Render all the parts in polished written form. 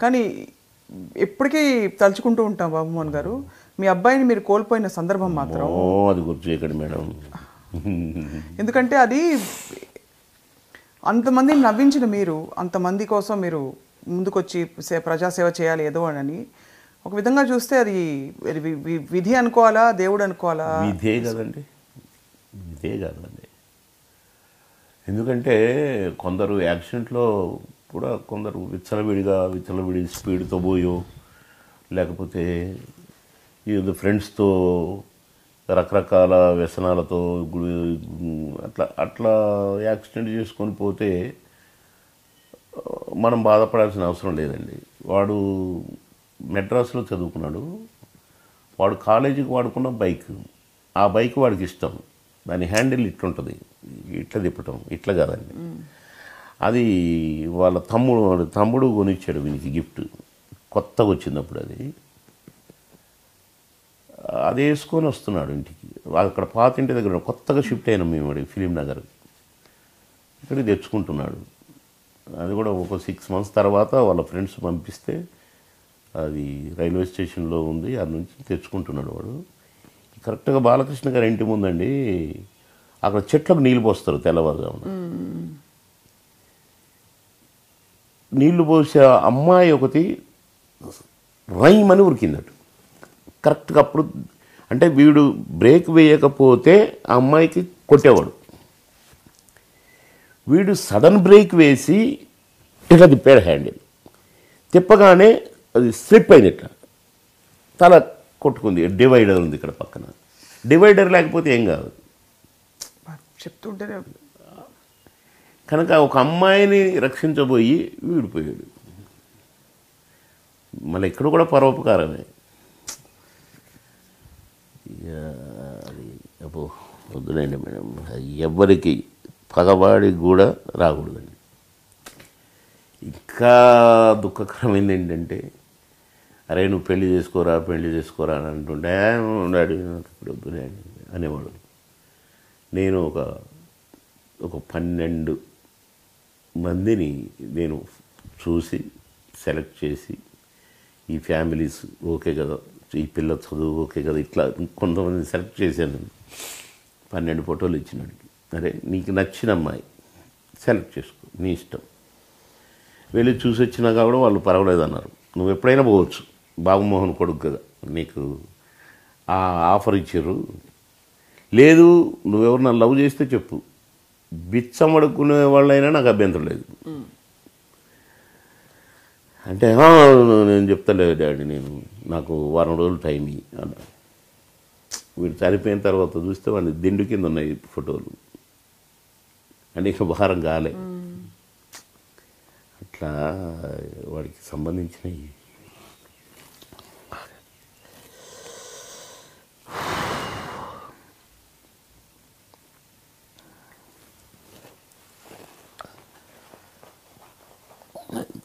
కానీ ఎప్పటికీ తలుచుకుంటూ ఉంటాం బాబుమోహన్ గారు, మీ అబ్బాయిని మీరు కోల్పోయిన సందర్భం మాత్రం అది గుర్తు చేయకండి మేడం. ఎందుకంటే అది అంతమందిని నవ్వించిన మీరు, అంతమంది కోసం మీరు ముందుకొచ్చి ప్రజాసేవ చేయాలి ఏదో అని, ఒక విధంగా చూస్తే అది విధి అనుకోవాలా, దేవుడు అనుకోవాలా? విధే కదండి, విధే కాదండి. ఎందుకంటే కొందరు యాక్సిడెంట్లో కూడా కొందరు విచ్చలవిడి స్పీడ్తో పోయో, లేకపోతే ఏదో ఫ్రెండ్స్తో రకరకాల వ్యసనాలతో అట్లా యాక్సిడెంట్ చేసుకొని పోతే మనం బాధపడాల్సిన అవసరం లేదండి. వాడు మెడ్రాస్లో చదువుకున్నాడు, వాడు కాలేజీకి వాడుకున్న బైక్, ఆ బైక్ వాడికి ఇష్టం, దాని హ్యాండిల్ ఇట్లుంటుంది, ఇట్లా తిప్పటం, ఇట్లా కాదండి. అది వాళ్ళ తమ్ముడు కొనిచ్చాడు వీనికి గిఫ్ట్, కొత్తగా వచ్చినప్పుడు అది వేసుకొని వస్తున్నాడు ఇంటికి. అక్కడ పాత ఇంటి దగ్గర కొత్తగా షిఫ్ట్ అయినాం మేము ఫిలిం నగర్, ఇక్కడికి తెచ్చుకుంటున్నాడు. అది కూడా ఒక 6 months తర్వాత వాళ్ళ ఫ్రెండ్స్ పంపిస్తే అది రైల్వే స్టేషన్లో ఉంది, అది నుంచి తెచ్చుకుంటున్నాడు వాడు. కరెక్ట్గా బాలకృష్ణ గారి ఇంటి ముందండి, అక్కడ చెట్లకు నీళ్ళు పోస్తారు తెల్లవారుజామున. నీళ్లు పోసే అమ్మాయి ఒకటి రైమని ఉరికిందట కరెక్ట్గా. అప్పుడు అంటే వీడు బ్రేక్ వేయకపోతే ఆ అమ్మాయికి కొట్టేవాడు, వీడు సడన్ బ్రేక్ వేసి ఇట్లా తిప్పాడు హ్యాండిల్. తిప్పగానే అది స్లిప్ అయింది, ఇట్లా తల కొట్టుకుంది. డివైడర్ ఉంది ఇక్కడ పక్కన, డివైడర్ లేకపోతే ఏం కాదు చెప్తుంటేనే. కనుక ఒక అమ్మాయిని రక్షించబోయి వీడిపోయాడు. మళ్ళీ ఇక్కడ కూడా పరోపకారమే. అది అబ్బో వద్దులేండి మేడం, ఎవ్వరికి పగవాడికి కూడా రాకూడదండి. ఇంకా దుఃఖకరమైంది ఏంటంటే, అరే నువ్వు పెళ్లి చేసుకోరా అని అంటుండే, డాడీ నాకు ఇప్పుడు వద్దులే అనేవాడు. నేను ఒక 12 మందిని నేను చూసి సెలెక్ట్ చేసి, ఈ ఫ్యామిలీస్ ఓకే కదా, ఈ పిల్ల చదువు ఓకే కదా, ఇట్లా కొంతమందిని సెలెక్ట్ చేశాను. 12 ఫోటోలు ఇచ్చినాడికి, అరే నీకు నచ్చిన అమ్మాయి సెలెక్ట్ చేసుకో, నీ ఇష్టం. వెళ్ళి చూసి వచ్చినాక కూడా వాళ్ళు పర్వాలేదు అన్నారు. నువ్వు ఎప్పుడైనా పోవచ్చు, బాబుమోహన్ కొడుకు కదా, నీకు ఆ ఆఫర్ ఇచ్చారు. లేదు నువ్వెవరు నన్ను లవ్ చేస్తే చెప్పు, బిచ్చం అడుక్కునే వాళ్ళైనా నాకు అభ్యంతరం లేదు అంటే, నేను చెప్తలేదు డాడీ, నాకు 1 వారం రోజులు టైం ఇయ్యి అన్న. వీడు చనిపోయిన తర్వాత చూస్తే వాడిని దిండు కింద ఉన్నాయి ఫోటోలు, అంటే ఇక భారం కాలే. అట్లా వాడికి సంబంధించినవి.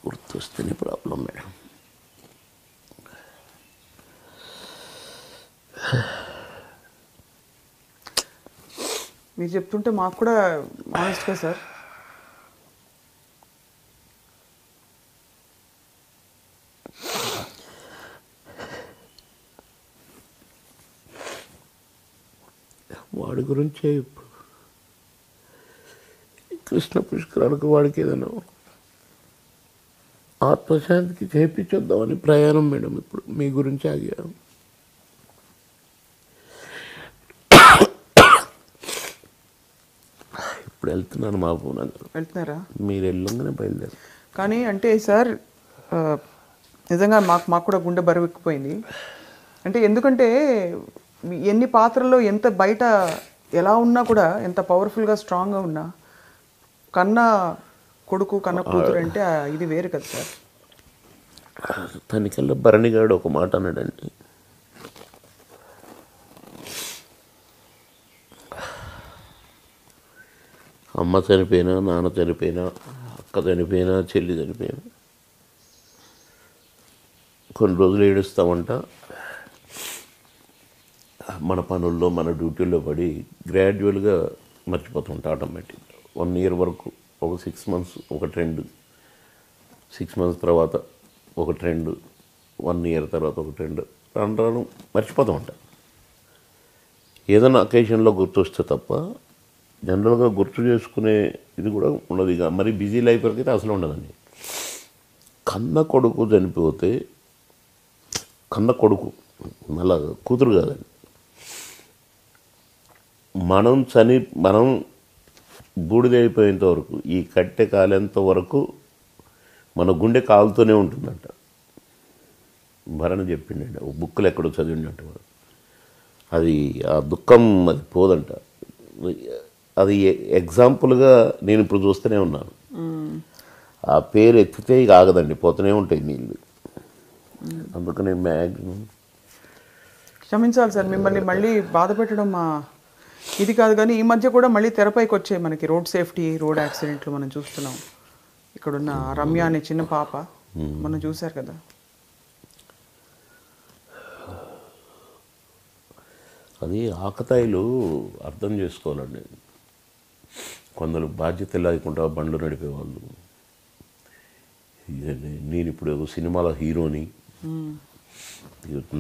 గుర్తొస్తేనే ప్రాబ్లం మేడం. మీరు చెప్తుంటే మాకు కూడా ఆనెస్ట్గా సార్ వాడి గురించే ఇప్పుడు కృష్ణ పుష్కరాలకు వాడికి ఏదైనా ఆత్మశాంతికి చేయించొద్దామని ప్రయాణం మేడం. ఇప్పుడు మీ గురించి ఆగాను. ఇప్పుడు వెళ్తున్నాను మా పూనగర్. వెళ్తున్నారా? మీరు వెళ్ళంగానే బయలుదేరు. కానీ అంటే సార్ నిజంగా మాకు కూడా గుండె బరువెక్కిపోయింది. అంటే ఎందుకంటే ఎన్ని పాత్రల్లో ఎంత బయట ఎలా ఉన్నా కూడా, ఎంత పవర్ఫుల్గా స్ట్రాంగ్గా ఉన్నా, కన్న కొడుకు కన్న కూతురు అంటే ఇది వేరు కదా సార్. తనకల్లా భరణిగాడు ఒక మాట అన్నాడండి, అమ్మ చనిపోయినా, నాన్న చనిపోయినా, అక్క చనిపోయినా, చెల్లి చనిపోయినా కొన్ని రోజులు ఏడుస్తామంట. మన పనుల్లో మన డ్యూటీల్లో పడి గ్రాడ్యువల్గా మర్చిపోతుంటా ఆటోమేటిక్. 1 year వరకు, ఒక 6 months, ఒక ట్రెండ్, 6 months తర్వాత ఒక ట్రెండ్, 1 ఇయర్ తర్వాత ఒక ట్రెండ్, రాను రాను మర్చిపోతూ ఉంటా. ఏదైనా అకేషన్లో గుర్తొస్తే తప్ప జనరల్గా గుర్తు చేసుకునే ఇది కూడా ఉండదు. ఇక మరి బిజీ లైఫ్ అయితే అసలు ఉండదండి. కన్న కొడుకు చనిపోతే, కన్న కొడుకు మళ్ళా కూతురు కాదండి, మనం బూడిదైపోయేంత వరకు, ఈ కట్టె కాలేంత వరకు మన గుండె కాలుతూనే ఉంటుందంట. భరణ చెప్పిండండి, ఒక బుక్లో ఎక్కడో చదివిండంట. అది ఆ దుఃఖం అది పోదంట. అది ఎగ్జాంపుల్గా నేను ఇప్పుడు చూస్తూనే ఉన్నాను. ఆ పేరు ఎత్తితే ఇక ఆగదండి, పోతూనే ఉంటాయి నీళ్ళు. అందుకని మ్యాక్సిమం క్షమించాలి సార్, మిమ్మల్ని మళ్ళీ బాధ పెట్టడం ఇది కాదు. కానీ ఈ మధ్య కూడా మళ్ళీ తెరపైకి వచ్చాయి మనకి రోడ్ సేఫ్టీ, రోడ్ యాక్సిడెంట్లు మనం చూస్తున్నాం. ఇక్కడున్న రమ్య అనే చిన్న పాప మనం చూశారు కదా. అది ఆకతాయిలు అర్థం చేసుకోవాలండి. కొందరు బాధ్యత లేకుండా బండ్లు నడిపేవాళ్ళు. నేను ఇప్పుడు సినిమాలో హీరోని,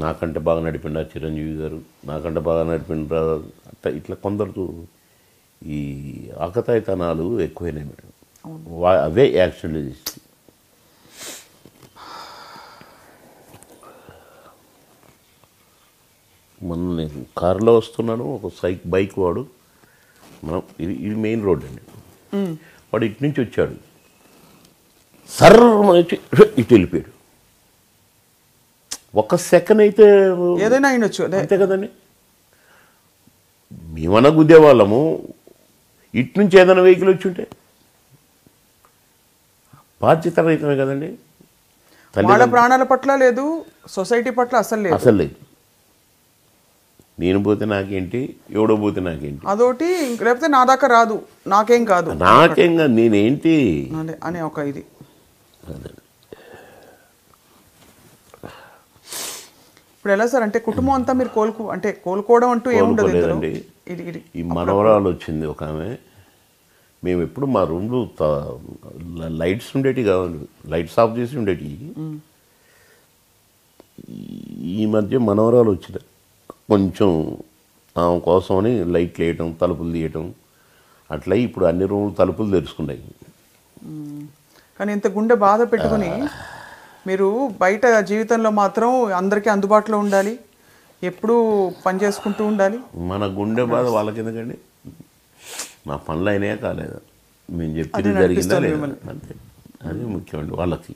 నాకంటే బాగా నడిపిండా చిరంజీవి గారు, నాకంటే బాగా నడిపిండా, అట్లా ఇట్లా కొందరు ఈ ఆకతాయితనాలు ఎక్కువైనాయి మేడం. అవే యాక్సిడెంట్ చేసి మొన్న నేను కారులో వస్తున్నాను, ఒక బైక్ వాడు, మనం ఇది మెయిన్ రోడ్ అండి, వాడు ఇటు నుంచి వచ్చాడు, సర్ర వచ్చి ఇటు వెళ్ళిపోయాడు. ఒక సెకండ్ అయితే ఏదైనా అయినొచ్చు, అంతే కదండి. మేమన్నా గుద్దేవాళ్ళము, ఇటు నుంచి ఏదైనా వెహికల్ వచ్చి ఉంటే బాధ్యత రహితమే కదండి. వాళ్ళ ప్రాణాల పట్ల లేదు, సొసైటీ పట్ల అసలు లేదు. నేను పోతే నాకేంటి, ఎవడో పోతే నాకేంటి, అదొకటి. లేకపోతే నా దాకా రాదు, నాకేం కాదు, నేనేంటి అనే ఒక ఇది. ఇప్పుడు ఎలా సార్, అంటే కుటుంబం అంతా మీరు కోలుకోవడం అంటూ ఏముండదు. ఈ మనవరాలు వచ్చింది ఒక ఆమె. మేము ఎప్పుడు మా రూమ్లో లైట్స్ ఉండేవి కావాలి, లైట్స్ ఆఫ్ చేసి ఉండేవి. ఈ మధ్య మనవరాలు వచ్చిన కొంచెం ఆమె కోసమని లైట్లు వేయటం, తలుపులు తీయటం, అట్లా ఇప్పుడు అన్ని రూములు తలుపులు తెరుచుకున్నాయి. కానీ ఇంత గుండె బాధ పెట్టుకుని మీరు బయట జీవితంలో మాత్రం అందరికీ అందుబాటులో ఉండాలి, ఎప్పుడూ పని చేసుకుంటూ ఉండాలి. మన గుండె బాధ వాళ్ళకి ఎందుకండి, మా పనులు అయినాయా కాలేదా, మేము చెప్పింది జరిగిందా లేదా, అంతే. అది ముఖ్యమండి వాళ్ళకి.